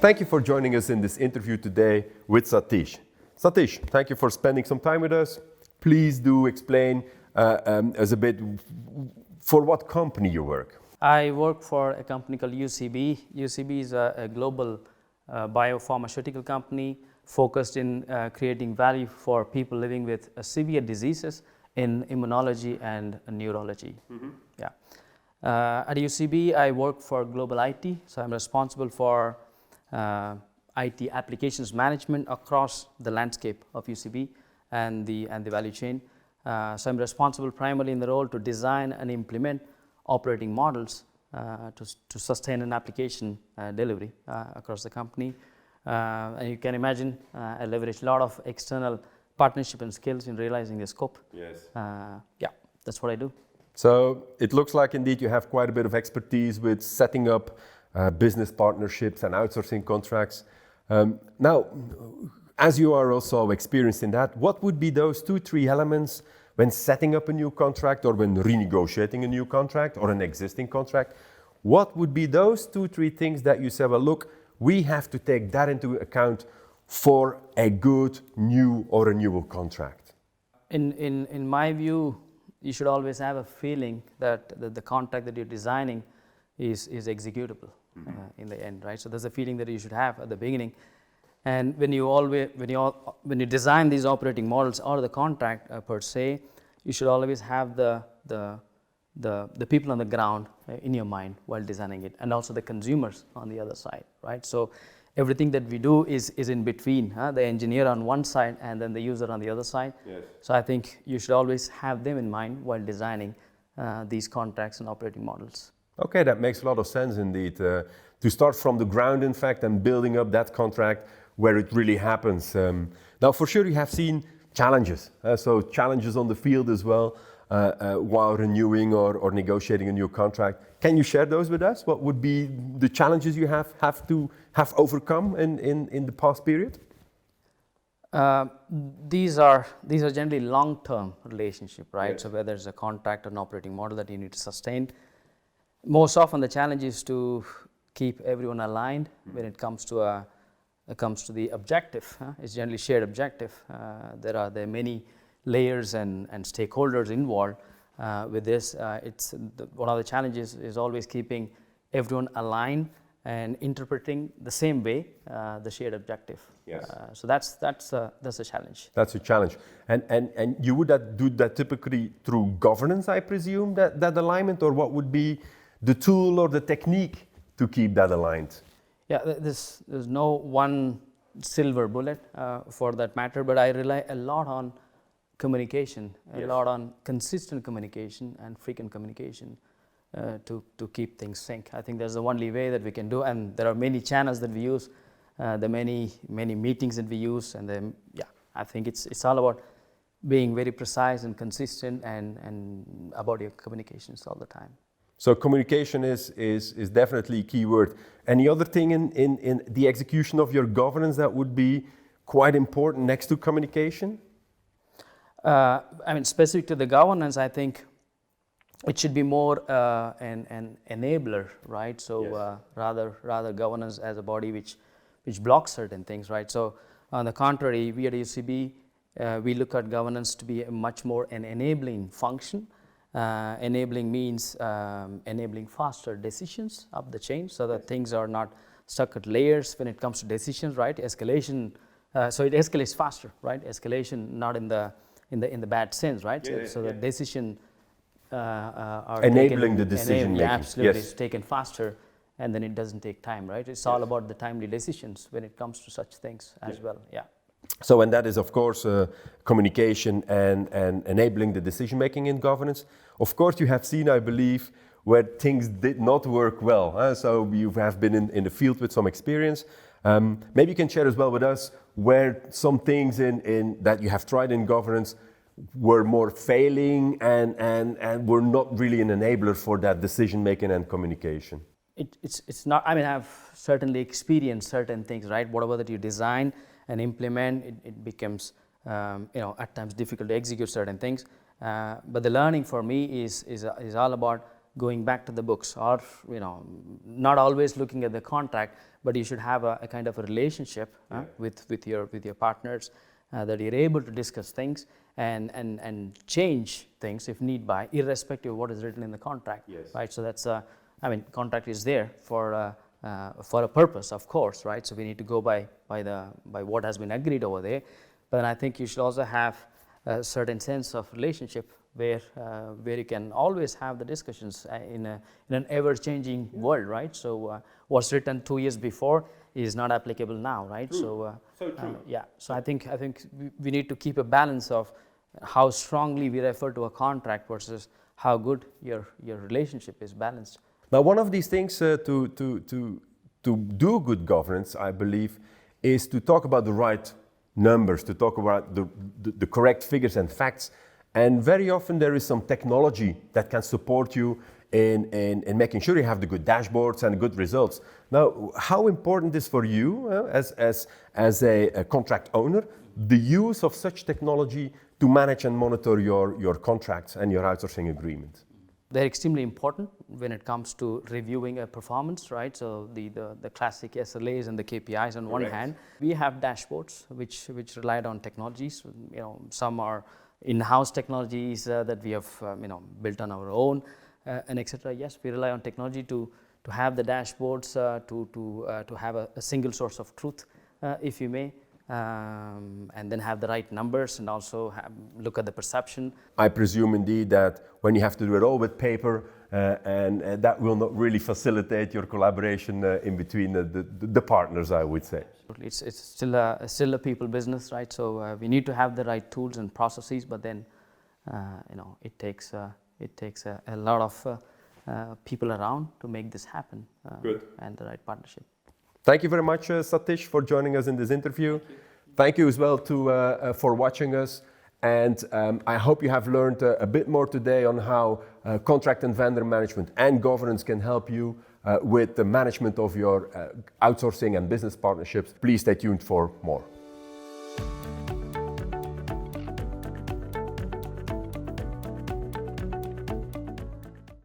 Thank you for joining us in this interview today with Sathish. Sathish, thank you for spending some time with us. Please do explain us a bit for what company you work. I work for a company called UCB. UCB is a global biopharmaceutical company focused in creating value for people living with severe diseases in immunology and neurology. Yeah. At UCB, I work for global IT, so I'm responsible for IT applications management across the landscape of UCB and the value chain. So I'm responsible primarily in the role to design and implement operating models to sustain an application delivery across the company. And you can imagine I leverage a lot of external partnership and skills in realizing the scope. Yes. Yeah, that's what I do. So it looks like indeed you have quite a bit of expertise with setting up business partnerships and outsourcing contracts. Now, as you are also experienced in that, what would be those 2-3 elements when setting up a new contract or when renegotiating a new contract or an existing contract? What would be those 2-3 things that you say, well, look, we have to take that into account for a good new or renewal contract? In my view, you should always have a feeling that the contract that you're designing is executable in the end, right? So there's a feeling that you should have at the beginning. And when you design these operating models or the contract per se, you should always have the people on the ground in your mind while designing it, and also the consumers on the other side, right? So everything that we do is in between, the engineer on one side and then the user on the other side. Yes. So I think you should always have them in mind while designing these contracts and operating models. Okay, that makes a lot of sense indeed. To start from the ground, in fact, and building up that contract where it really happens. Now, for sure, you have seen challenges. So challenges on the field as well while renewing or negotiating a new contract. Can you share those with us? What would be the challenges you have overcome in the past period? These are generally long-term relationship, right? Yes. So whether it's a contract or an operating model that you need to sustain, most often the challenge is to keep everyone aligned when it comes to the objective. It's generally shared objective. There are many layers and stakeholders involved with this. One of the challenges is always keeping everyone aligned and interpreting the same way the shared objective. Yes. So that's a challenge. That's a challenge. And you would do that typically through governance, I presume, that alignment, or what would be the tool or the technique to keep that aligned? Yeah, there's no one silver bullet for that matter, but I rely a lot on communication, Yes. a lot on consistent communication and frequent communication to keep things sync. I think that's the only way that we can do, and there are many channels that we use, the many meetings that we use, and then I think it's all about being very precise and consistent and about your communications all the time. So communication is definitely a key word. Any other thing in the execution of your governance that would be quite important next to communication? I mean, specific to the governance, I think it should be more an enabler, right? So Yes. rather governance as a body which blocks certain things, right? So on the contrary, we at UCB, we look at governance to be much more an enabling function. Enabling means enabling faster decisions up the chain so that things are not stuck at layers when it comes to decisions, right? Escalation, so it escalates faster, right? Escalation not in the bad sense, right? So the decision are enabling taken, the decision making. Yeah, absolutely, Yes. it's taken faster, and then it doesn't take time, right? It's all about the timely decisions when it comes to such things as well. Yeah. So, and that is, of course, communication and enabling the decision making in governance. Of course, you have seen, I believe, where things did not work well. So you have been in the field with some experience. Maybe you can share as well with us where some things in that you have tried in governance were more failing and were not really an enabler for that decision making and communication. It's not. I mean, I've certainly experienced certain things, right? Whatever that you design and implement, it becomes at times difficult to execute certain things. But the learning for me is all about going back to the books, or not always looking at the contract, but you should have a kind of a relationship with your partners, that you're able to discuss things and change things if need by, irrespective of what is written in the contract. Yes. Right. So that's contract is there for a purpose, of course, right? So we need to go by what has been agreed over there. But I think you should also have a certain sense of relationship where you can always have the discussions in an ever-changing world, right? So what's written 2 years before is not applicable now, right? True. So true. So I think we need to keep a balance of how strongly we refer to a contract versus how good your relationship is balanced. Now, one of these things to do good governance, I believe, is to talk about the right numbers, to talk about the correct figures and facts. And very often there is some technology that can support you in making sure you have the good dashboards and good results. Now, how important is for you as a contract owner the use of such technology to manage and monitor your contracts and your outsourcing agreements? They're extremely important when it comes to reviewing a performance, right? So the classic SLAs and the KPIs on one hand. We have dashboards which relied on technologies. Some are in-house technologies that we have built on our own, and etc. Yes, we rely on technology to have the dashboards, to have a single source of truth, if you may. And then have the right numbers and also look at the perception. I presume indeed that when you have to do it all with paper, and that will not really facilitate your collaboration in between the partners, I would say. It's still a people business, right? So we need to have the right tools and processes, but then it takes a lot of people around to make this happen. Good. And the right partnership. Thank you very much, Sathish, for joining us in this interview. Thank you as well for watching us. And I hope you have learned a bit more today on how contract and vendor management and governance can help you with the management of your outsourcing and business partnerships. Please stay tuned for more.